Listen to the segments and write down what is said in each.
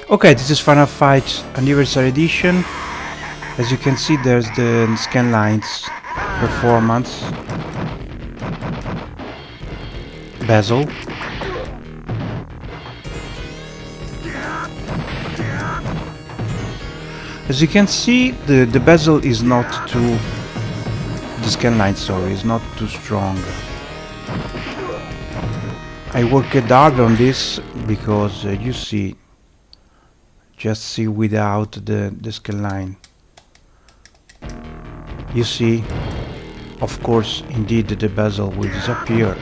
Okay, this is Final Fight Anniversary Edition. As you can see, there's the Scanlines performance bezel. As you can see, the bezel is not too, the Scanline, sorry, is not too strong. I worked hard on this because you see, just see without the Scanline. You see, of course, indeed the bezel will disappear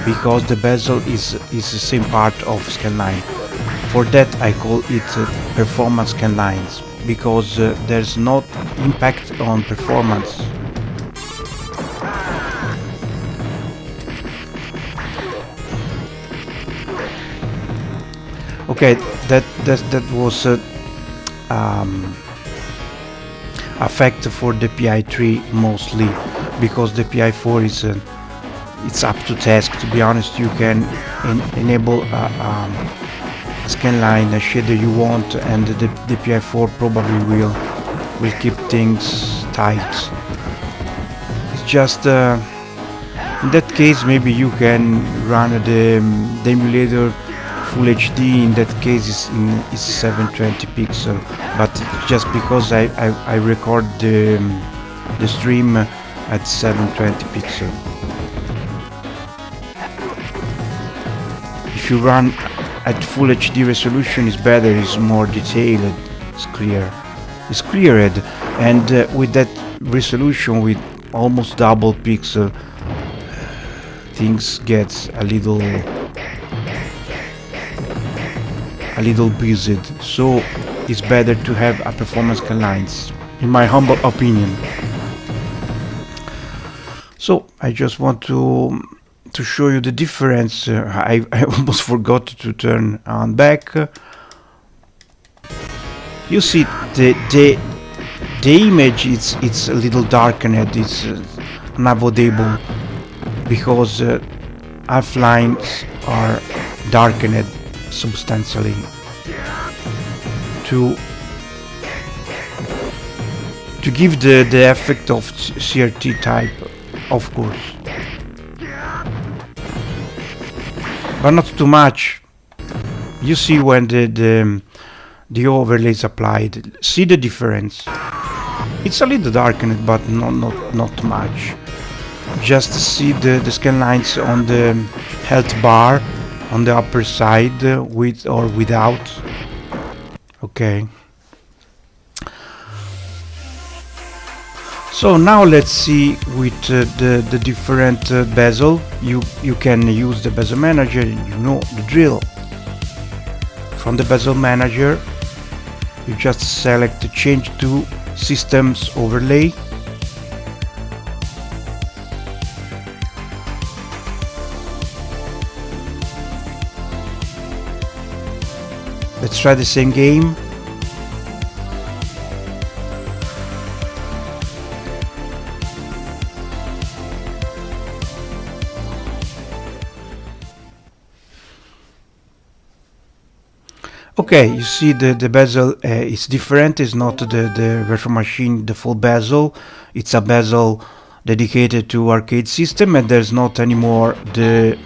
because the bezel is the same part of Scanline. For that I call it performance Scanlines, because there's no impact on performance. Okay, that was effect for the PI3 mostly, because the PI4 is it's up to task. To be honest, you can enable a scanline shader you want, and the PI4 probably will keep things tight. It's just in that case maybe you can run the emulator Full HD. In that case is 720 pixel, but just because I record the stream at 720 pixel. If you run at Full HD resolution, is better, is more detailed, it's cleared, and with that resolution, with almost double pixel, things get a little busy, so it's better to have a performance Scanlines, in my humble opinion. So I just want to show you the difference. I almost forgot to turn on back. You see the image, it's a little darkened, it's unavoidable, because half lines are darkened substantially to give the effect of CRT type, of course, but not too much. You see when the overlay is applied, see the difference. It's a little darkened, but not much. Just see the Scanlines on the health bar on the upper side, with or without. Okay. So now let's see with the different bezel. You can use the bezel manager, you know the drill. From the bezel manager, you just select change to systems overlay. Let's try the same game. Okay, you see the bezel is different. It's not the virtual machine default bezel. It's a bezel dedicated to arcade system, and there's not anymore the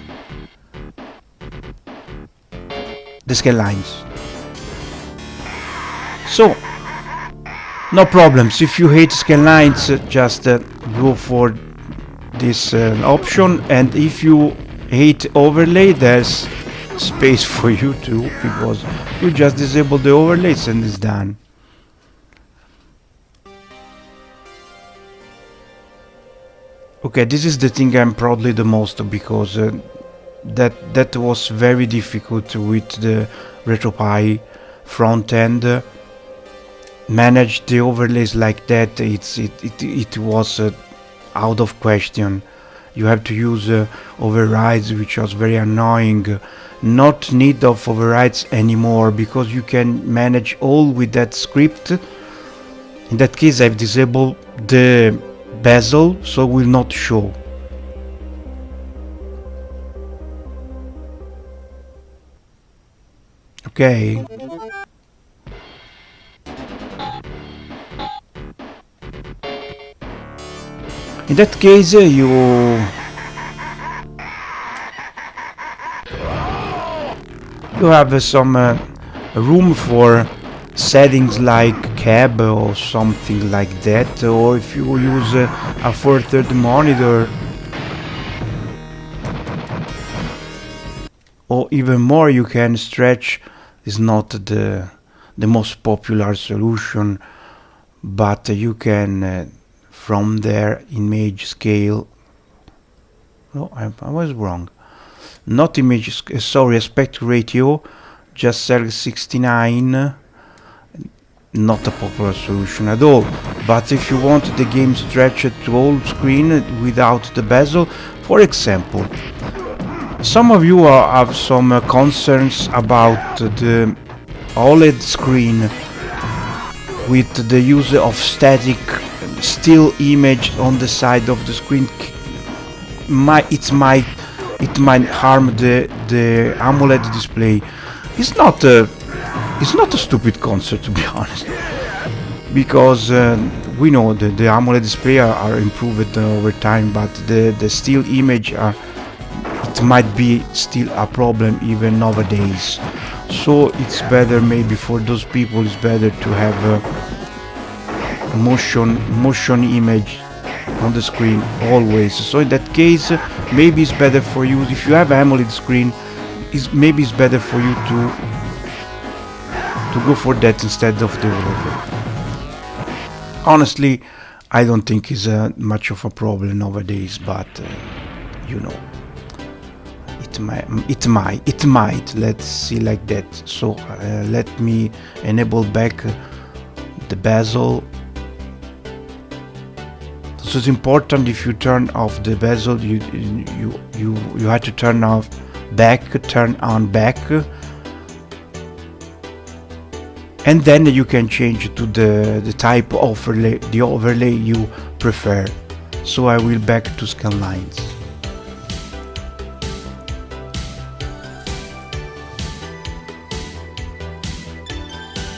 Scanlines. So no problems. If you hate Scanlines, just go for this option, and if you hate overlay, there's space for you too, because you just disable the overlays and it's done. Okay, this is the thing I'm proudly the most, because that was very difficult with the RetroPie front end. Manage the overlays like that, it was out of question. You have to use overrides, which was very annoying. Not need of overrides anymore, because you can manage all with that script. In that case, I've disabled the bezel, so will not show. Okay. In that case, you have some room for settings like cab or something like that, or if you use a third monitor, or even more, you can stretch. Is not the most popular solution, but you can from there image scale. No, I was wrong. Not image, sorry, aspect ratio, just select 69. Not a popular solution at all. But if you want the game stretched to all screen without the bezel, for example, some of you have some concerns about the OLED screen with the use of static still image on the side of the screen. It might harm the AMOLED display. It's not a stupid concern, to be honest, because we know that the AMOLED display are improved over time, but the still image it might be still a problem even nowadays. So it's better, maybe for those people, it's better to have a motion image on the screen always. So in that case, maybe it's better for you, if you have AMOLED screen, maybe it's better for you to go for that instead of the OLED. Honestly, I don't think it's much of a problem nowadays, but you know, it might, let's see like that. So let me enable back the bezel. So it's important, if you turn off the bezel, you have to turn on back, and then you can change to the type of overlay, the overlay you prefer. So I will back to scan lines.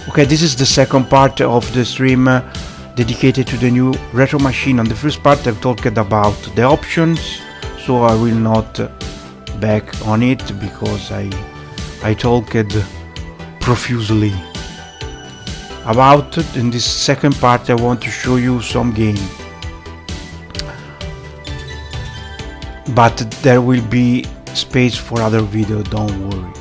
Okay, this is the second part of the stream dedicated to the new retro machine. On the first part I've talked about the options, so I will not back on it because I talked profusely about it. In this second part I want to show you some game, but there will be space for other video, don't worry.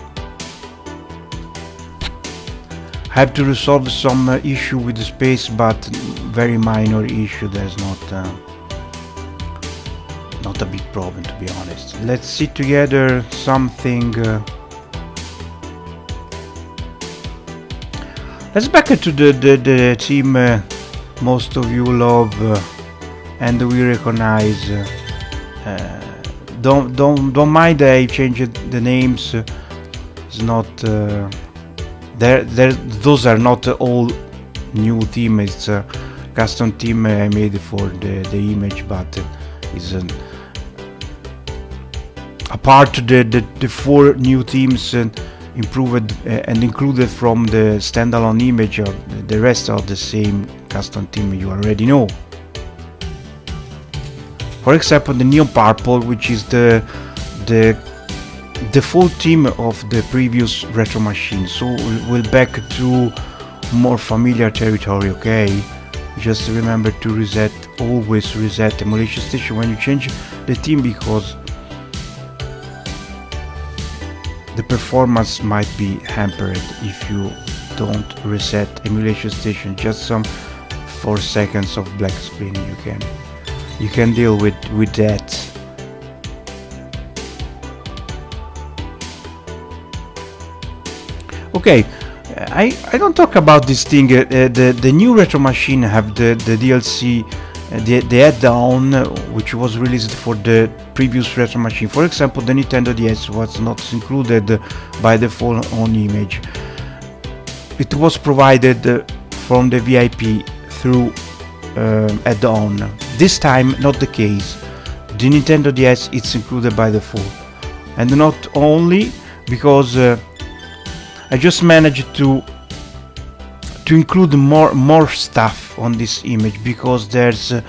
I have to resolve some issue with the space, but very minor issue. There's not a big problem, to be honest. Let's see together something. Let's back to the team most of you love and we recognize. Don't mind I changed the names. It's not. Those are not all new team. It's a custom team I made for the image, but is apart the 4 new teams improved and included from the standalone image. The rest are the same custom team you already know. For example, the Neon Purple, which is the full team of the previous retro machine. So we'll back to more familiar territory. Okay, just remember to always reset emulation station when you change the team, because the performance might be hampered if you don't reset emulation station. Just some 4 seconds of black screen, you can deal with that. Okay, I don't talk about this thing. The new retro machine have the DLC, the add-on which was released for the previous retro machine. For example, the Nintendo DS was not included by default on image. It was provided from the VIP through add-on. This time not the case. The Nintendo DS it's included by default, and not only because I just managed to include more stuff on this image because there's a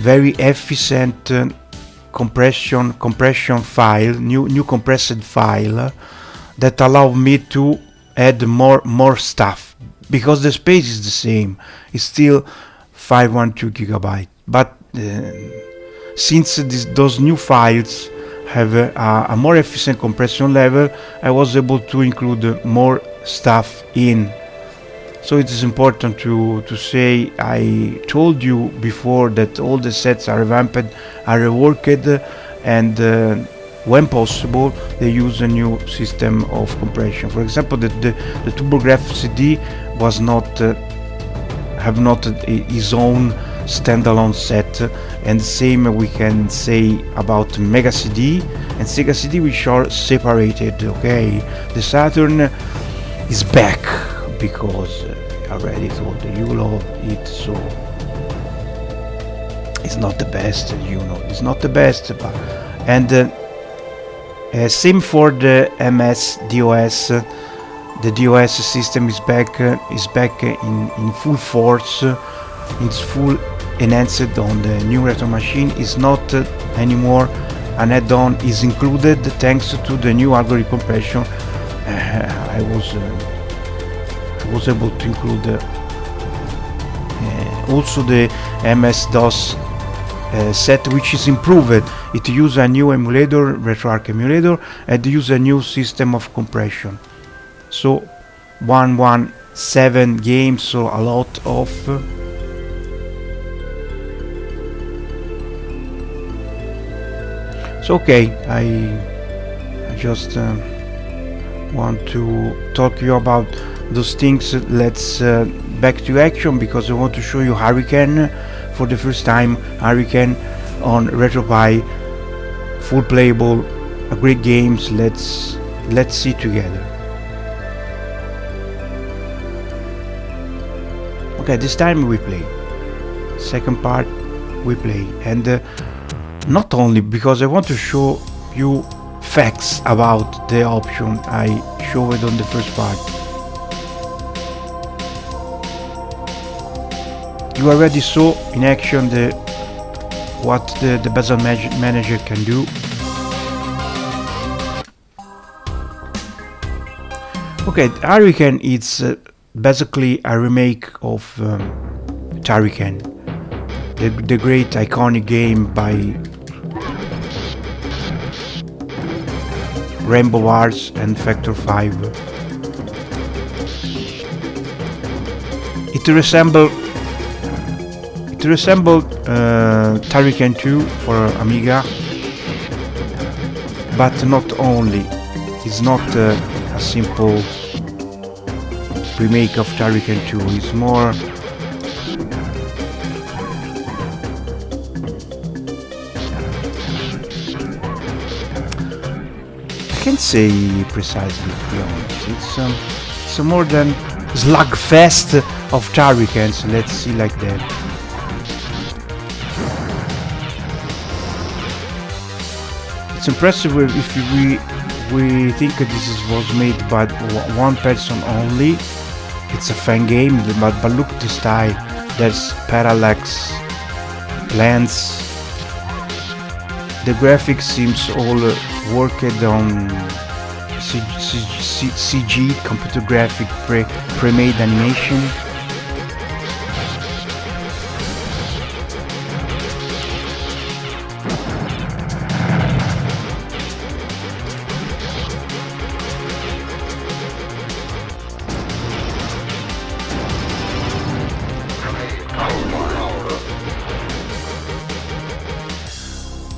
very efficient compression file, new compressed file that allow me to add more stuff because the space is the same. It's still 512 gigabyte, but since those new files have a more efficient compression level, I was able to include more stuff in. So it is important to say, I told you before that all the sets are revamped, are reworked, and when possible they use a new system of compression. For example, the TurboGrafx CD was not have not his own standalone set, and same we can say about Mega CD and Sega CD, which are separated. Okay, the Saturn is back because I already told you love it, so it's not the best, it's not the best, but, and same for the MS DOS. The DOS system is back in full force. It's full enhanced on the new retro machine. Is not anymore an add-on, is included thanks to the new algorithm compression. I was able to include also the MS-DOS set, which is improved. It uses a new emulator, RetroArch emulator, and use a new system of compression. So 117 games, so a lot of so okay, I just want to talk to you about those things. Let's back to action, because I want to show you Hurricane for the first time. Hurricane on RetroPie, full playable, a great games. Let's see together. Okay, this time we play. Second part we play, and not only because I want to show you facts about the option I showed on the first part. You already saw in action what the Bezel Manager can do. Okay, Hurricane is basically a remake of Turrican, the great iconic game by Rainbow Wars and Factor 5. It resembled Turrican 2 for Amiga, but not only. It's not a simple remake of Turrican 2. It's more I can't say precisely, to be honest. It's a more than slugfest of Turricans. Let's see like that. It's impressive if we think that this was made by one person only. It's a fan game, but look at the style. There's parallax lens. The graphics seems all worked on CG, computer graphic, pre-made animation.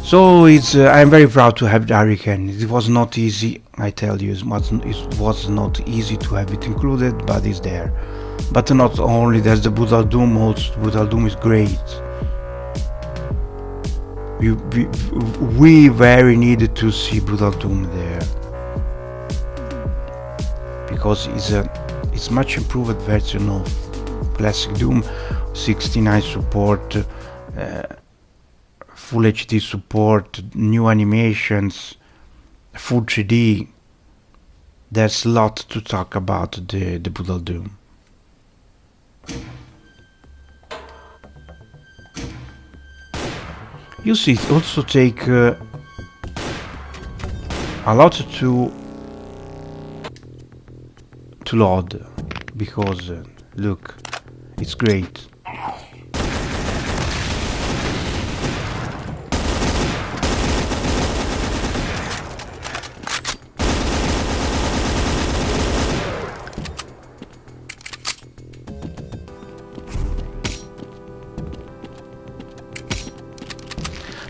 So I'm very proud to have the Hurricane. It was not easy, I tell you. It was not easy to have it included, but it's there. But not only, there's the Brutal Doom also. Brutal Doom is great. We very needed to see Brutal Doom there, because it's much improved version of classic Doom. 69 support, Full HD support, new animations, full 3D, there's a lot to talk about the Brutal Doom. You see, it also take a lot to load, because look, it's great.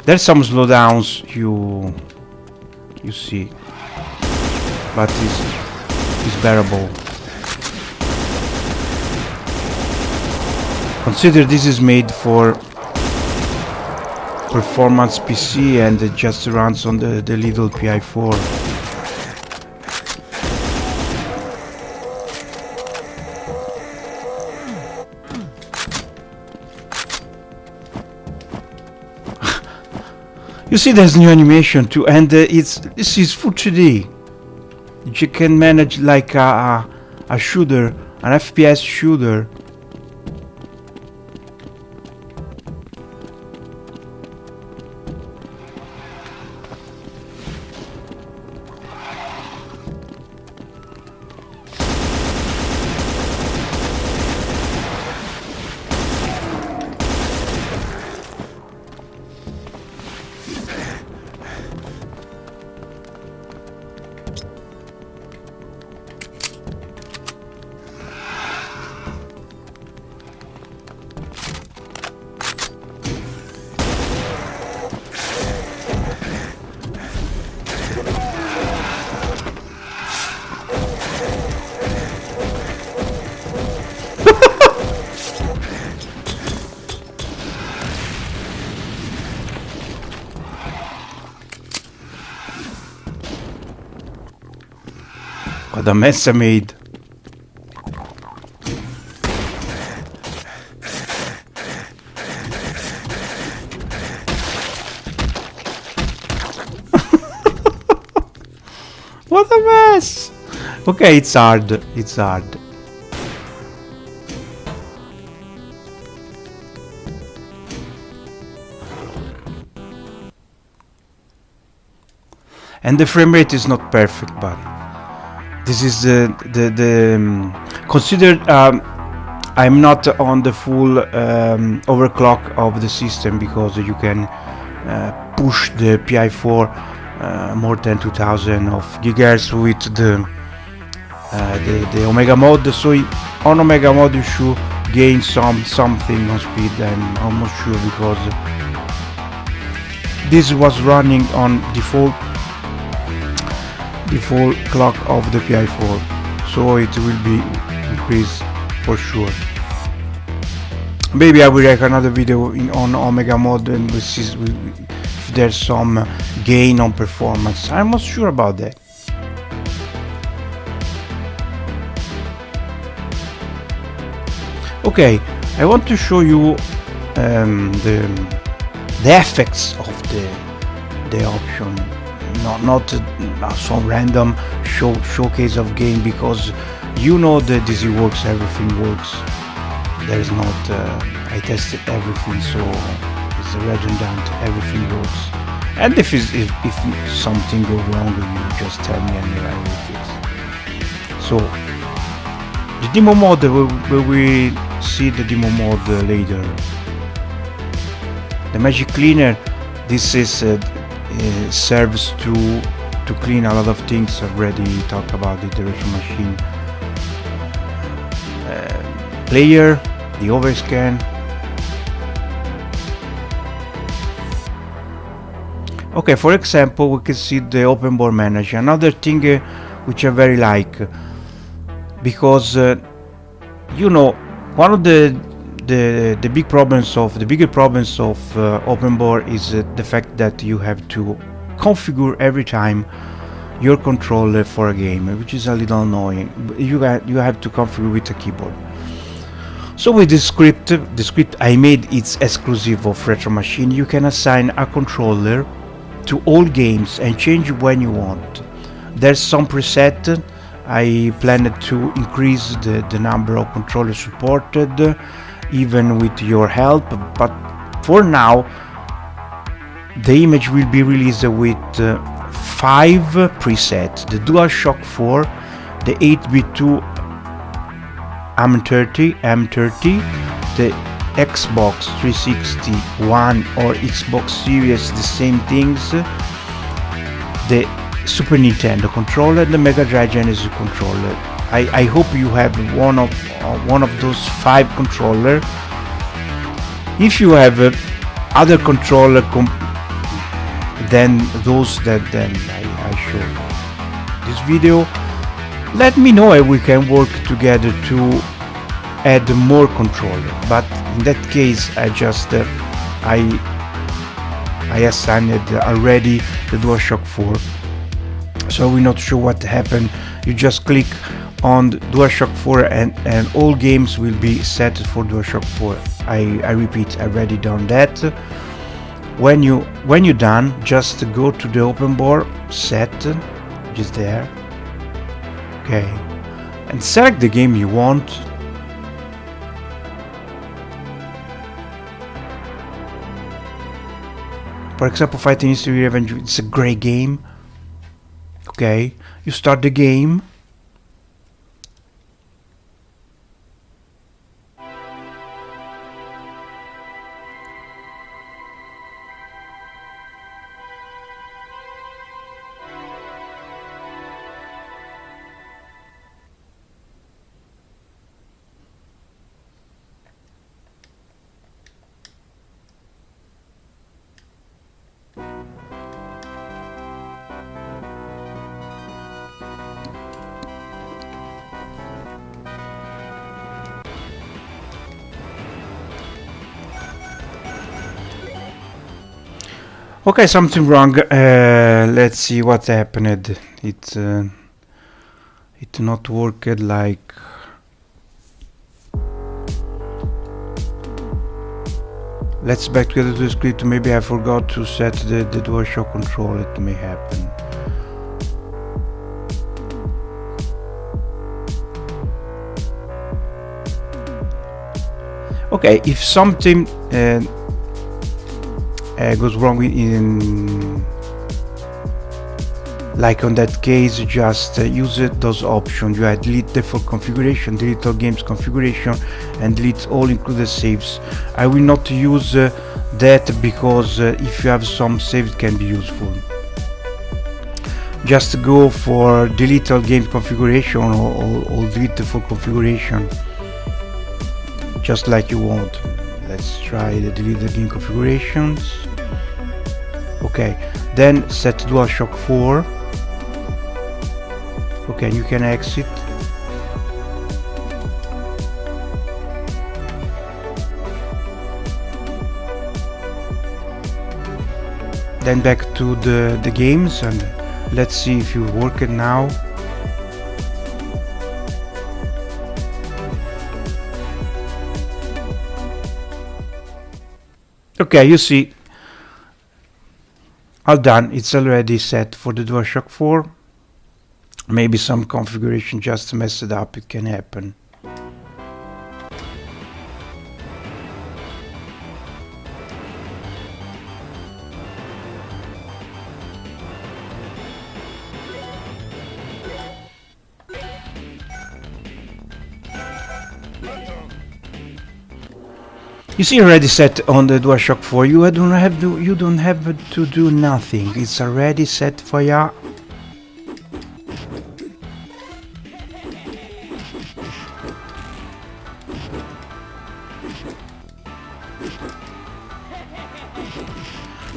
There's some slowdowns you see, but it's bearable. Consider this is made for performance PC and it just runs on the little PI4. You see, there's new animation too, and this is full 3D. You can manage like a shooter, an FPS shooter. What a mess I made. What a mess! Okay, it's hard. It's hard. And the frame rate is not perfect, but this is considered. I'm not on the full overclock of the system, because you can push the PI4 more than 2000 of gigahertz with the Omega mode. So on Omega mode you should gain something on speed. I'm almost sure, because this was running on default clock of the PI4, so it will be increased for sure. Maybe I will make another video on Omega mode and we'll see if there's some gain on performance. I'm not sure about that. Okay, I want to show you the effects of the option. Not some random showcase of game, because you know that this works, everything works. There's not I tested everything, so it's redundant, everything works. And if something goes wrong, you just tell me and I will fix. So the demo mode, we see the demo mode later. The Magic Cleaner, this is serves to clean a lot of things. I've already talked about it. The Retro Machine player, the overscan. Okay, for example, we can see the open board manager. Another thing which I very like, because you know, one of the bigger problems of open board is the fact that you have to configure every time your controller for a game, which is a little annoying. You have to configure with a keyboard. So with the script I made, it's exclusive of Retro Machine. You can assign a controller to all games and change when you want. There's some preset I planned to increase the number of controllers supported, even with your help, but for now the image will be released with 5 presets: the DualShock 4, the 8-bit2 M30, the Xbox 360 One or Xbox Series, the same things, the Super Nintendo controller, the Mega Drive Genesis controller. I hope you have one of those 5 controller. If you have other controller than those that I showed this video, let me know and we can work together to add more controller. But in that case, I assigned already the DualShock 4, so we're not sure what happened. You just click on the DualShock 4 and all games will be set for DualShock 4. I repeat, I already done that. When you're done, just go to the open board set, just there, okay, and select the game you want. For example, Fighting History Revenge, it's a great game. Okay, you start the game. Okay, something wrong. Let's see what happened. It not worked like. Let's back together to the script. Maybe I forgot to set the DualShock control. It may happen. Okay, if something goes wrong in, like on that case, just use those options. You delete default configuration, delete all games configuration, and delete all included saves. I will not use that because if you have some saves, it can be useful. Just go for delete all game configuration or delete the full configuration, just like you want. Let's try the delete the game configurations. Okay, then set DualShock 4. Okay, you can exit. Then back to the games and let's see if you work it now. Okay, you see, all done. It's already set for the DualShock 4. Maybe some configuration just messed it up. It can happen. You see, already set on the DualShock 4. You don't have to do nothing. It's already set for ya.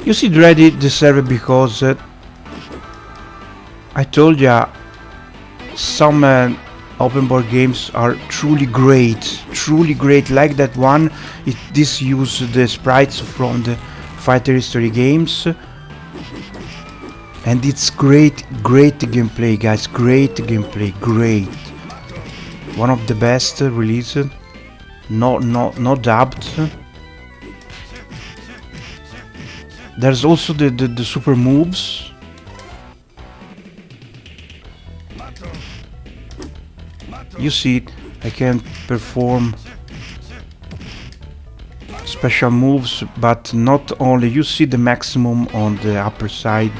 You see already the server because I told ya some open board games are truly great, like that one. This uses the sprites from the Fighter History games, and it's great gameplay, guys. Great gameplay, great. One of the best released, no doubt. There's also the super moves. You see, I can perform special moves, but not only. You see the maximum on the upper side.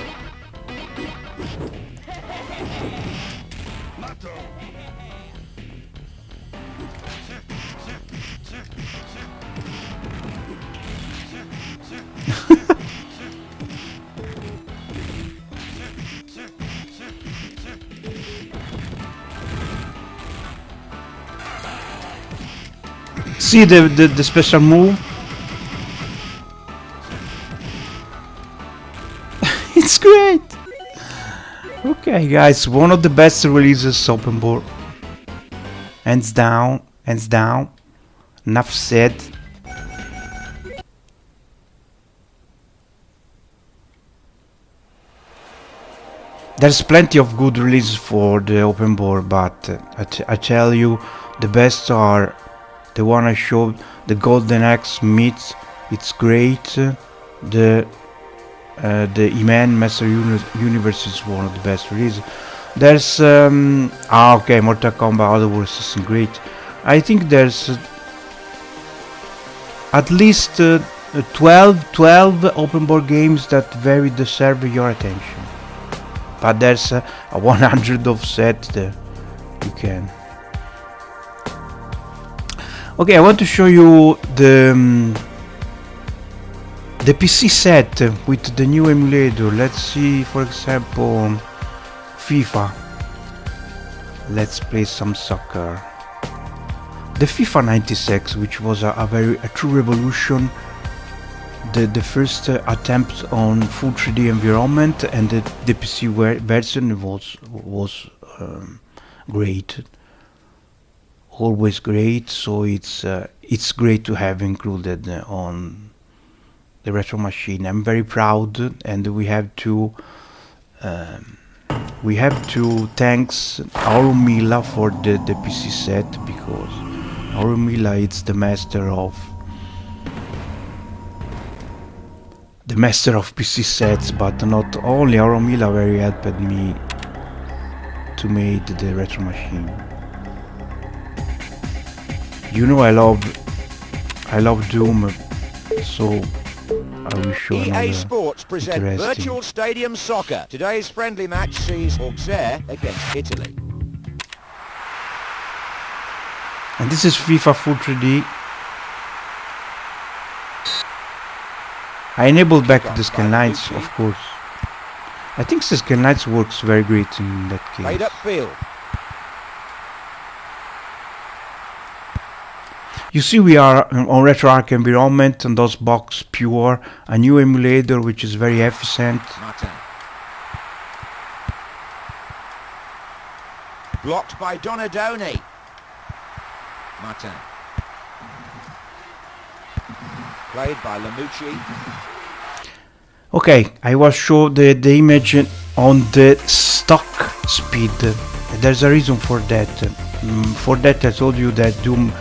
See the special move? It's great! Okay guys, one of the best releases open board. Hands down, hands down. Enough said. There's plenty of good releases for the open board, but I tell you, the best are the one I showed, the Golden Axe Myth. It's great. The He-Man Master Universe is one of the best releases. There's okay, Mortal Kombat Otherworlds is great. I think there's at least 12 open board games that very deserve your attention. But there's a 100 of set that you can. Okay, I want to show you the PC set with the new emulator. Let's see, for example, FIFA. Let's play some soccer. The FIFA 96, which was a true revolution. The first attempt on full 3D environment, and the PC version was great, always great. So it's great to have included on the retro machine. I'm very proud, and we have to thanks Aurumila for the PC set, because Aurumila is the master of PC sets. But not only, Aurumila very helped me to make the retro machine. You know I love Doom, so I will show EA Sports present Virtual Stadium Soccer. Today's friendly match sees Auxerre against Italy. And this is FIFA Full 3D. I enabled back the scanlines, of course. I think the scanlines works very great in that case. Played upfield. You see, we are on RetroArch environment, and DOSBox Pure, a new emulator which is very efficient. Martin. Blocked by Donadoni. Martin. Played by Lamucci. Okay, I was shown the image on the stock speed. There's a reason for that. For that I told you that Doom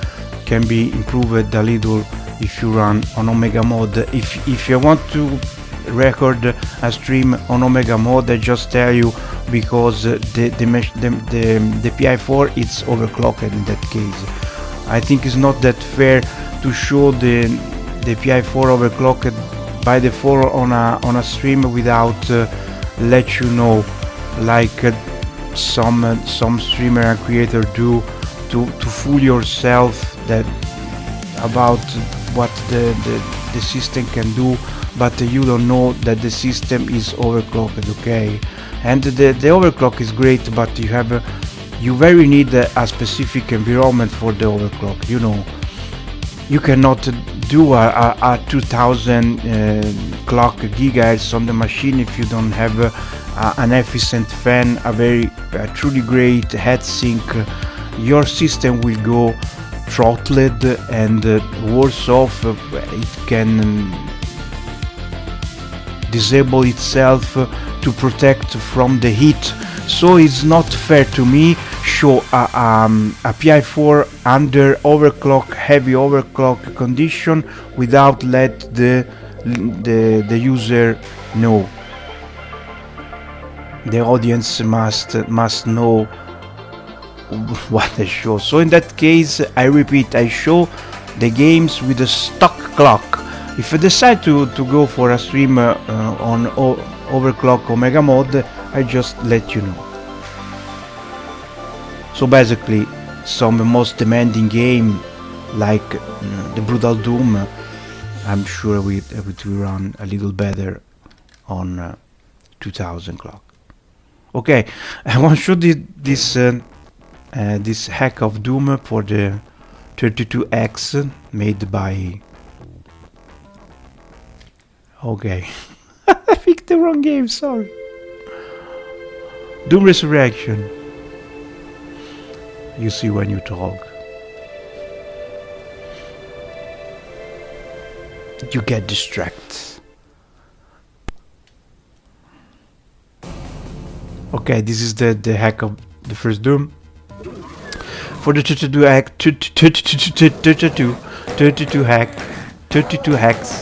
can be improved a little if you run on Omega mode. If you want to record a stream on Omega mode, I just tell you, because the PI4 it's overclocked in that case. I think it's not that fair to show the PI4 overclocked by default on a stream without let you know, like some streamer and creator do, to fool yourself that about what the system can do, but you don't know that the system is overclocked. Okay, and the overclock is great, but you very need a specific environment for the overclock. You know, you cannot do a 2000 clock gigahertz on the machine if you don't have an efficient fan, a truly great heatsink. Your system will go throttled, and worse off, it can disable itself to protect from the heat. So it's not fair to me show a PI4 under heavy overclock condition without let the user know. The audience must know what I show. So in that case, I repeat, I show the games with a stock clock. If I decide to go for a stream on overclock Omega mode, I just let you know. So basically, some most demanding game like the Brutal Doom, I'm sure it will run a little better on 2000 clock. Okay, I want to show this hack of Doom for the 32X made by... Okay, I picked the wrong game, sorry. Doom Resurrection. You see when you talk. You get distracted. Okay, this is the hack of the first Doom. For the 32 hack, 32 hacks.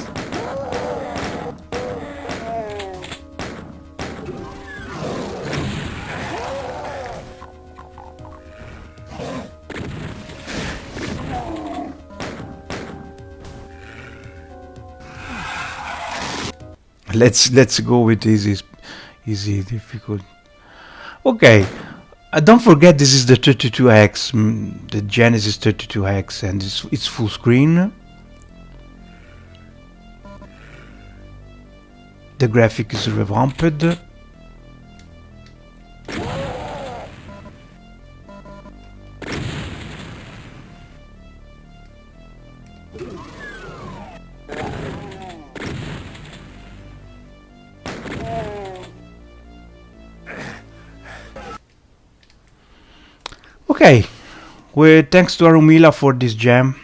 Let's go with easy difficult. Okay, don't forget this is the 32X, the Genesis 32X, and it's full screen. The graphic is revamped. Okay, thanks to Arumila for this gem.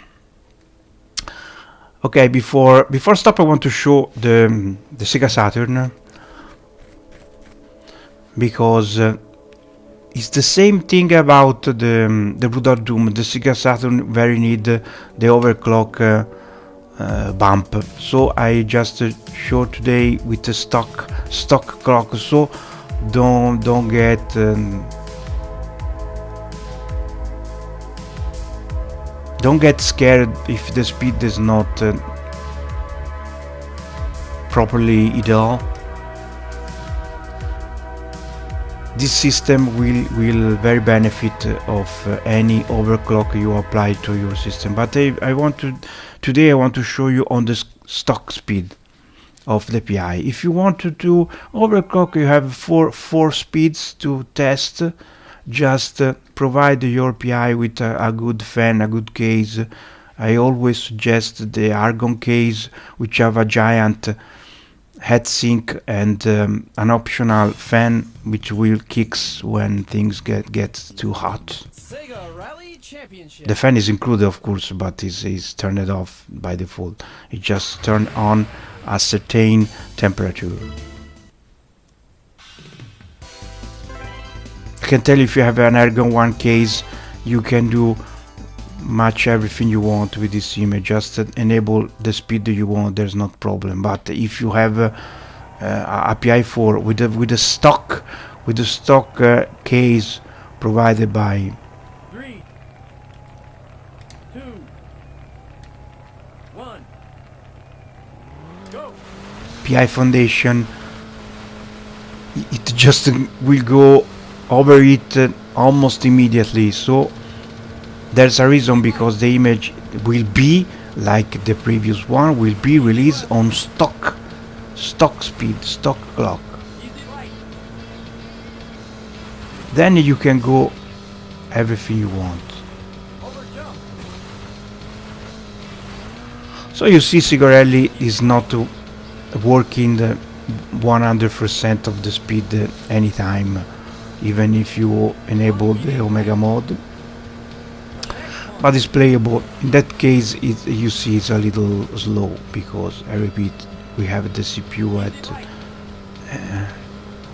Okay, before stop, I want to show the Sega Saturn, because it's the same thing about the Brutal Doom. The Sega Saturn very need the overclock bump, so I just show today with the stock clock. So don't get don't get scared if the speed is not properly ideal. This system will very benefit of any overclock you apply to your system. But today I want to show you on the stock speed of the PI. If you want to do overclock, you have four speeds to test. Just provide your PI with a good fan, a good case. I always suggest the Argon case, which have a giant heatsink and an optional fan, which will kicks when things get too hot. Sega Rally Championship. The fan is included, of course, but is turned off by default. It just turn on a certain temperature. I can tell you, if you have an Argon 1 case, you can do much everything you want with this image. Just enable the speed that you want, there's no problem. But if you have a PI4 with a stock case provided by 3, 2, 1, go. PI Foundation, it just will go overheat almost immediately. So there's a reason, because the image will be like the previous one, will be released on stock speed, stock clock. Then you can go everything you want. So you see, Sigarelli is not working 100% of the speed anytime, even if you enable the Omega mode. But it's playable. In that case, you see it's a little slow, because I repeat, we have the CPU at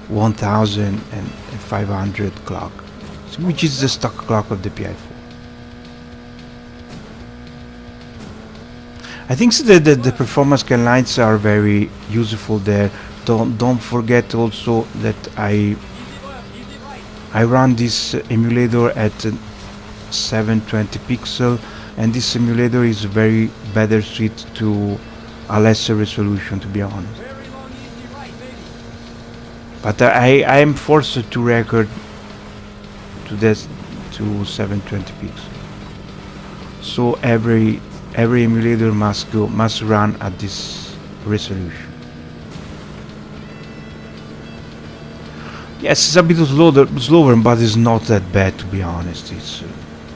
1500 clock, which is the stock clock of the PI4. I think so that the performance guidelines are very useful there. Don't forget also that I I run this emulator at 720 pixel, and this emulator is very better suited to a lesser resolution, to be honest. Very long easy right, baby. But I am forced to record to this to 720 pixels. So every emulator must run at this resolution. Yes, it's a bit slower, but it's not that bad, to be honest. It's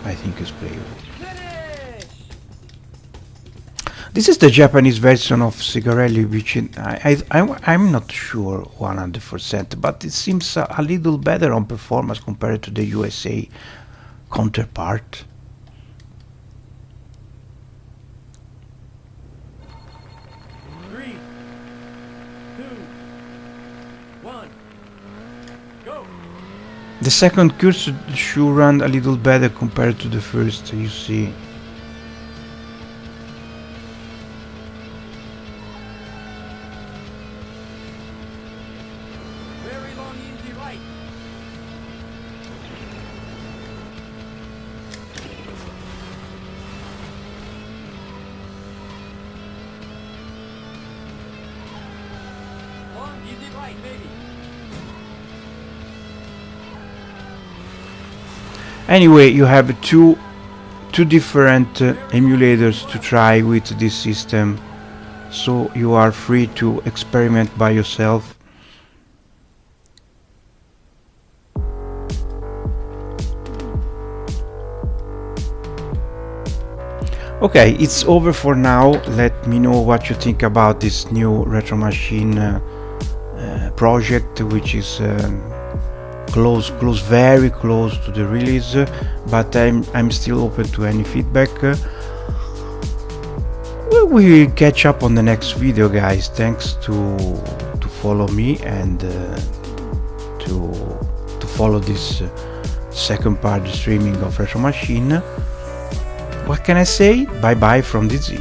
I think it's playable. Finish! This is the Japanese version of Sigarelli, which I'm not sure 100%, but it seems a little better on performance compared to the USA counterpart. Three, two, one, go! The second cursor should run a little better compared to the first, you see. Very long easy right. Long easy right, baby. Anyway, you have two different emulators to try with this system, so you are free to experiment by yourself. Okay, it's over for now. Let me know what you think about this new Retro Machine project, which is very close to the release, but I'm still open to any feedback. We will catch up on the next video, guys. Thanks to follow me and to follow this second part streaming of Retro Machine. What can I say? Bye bye from DZ.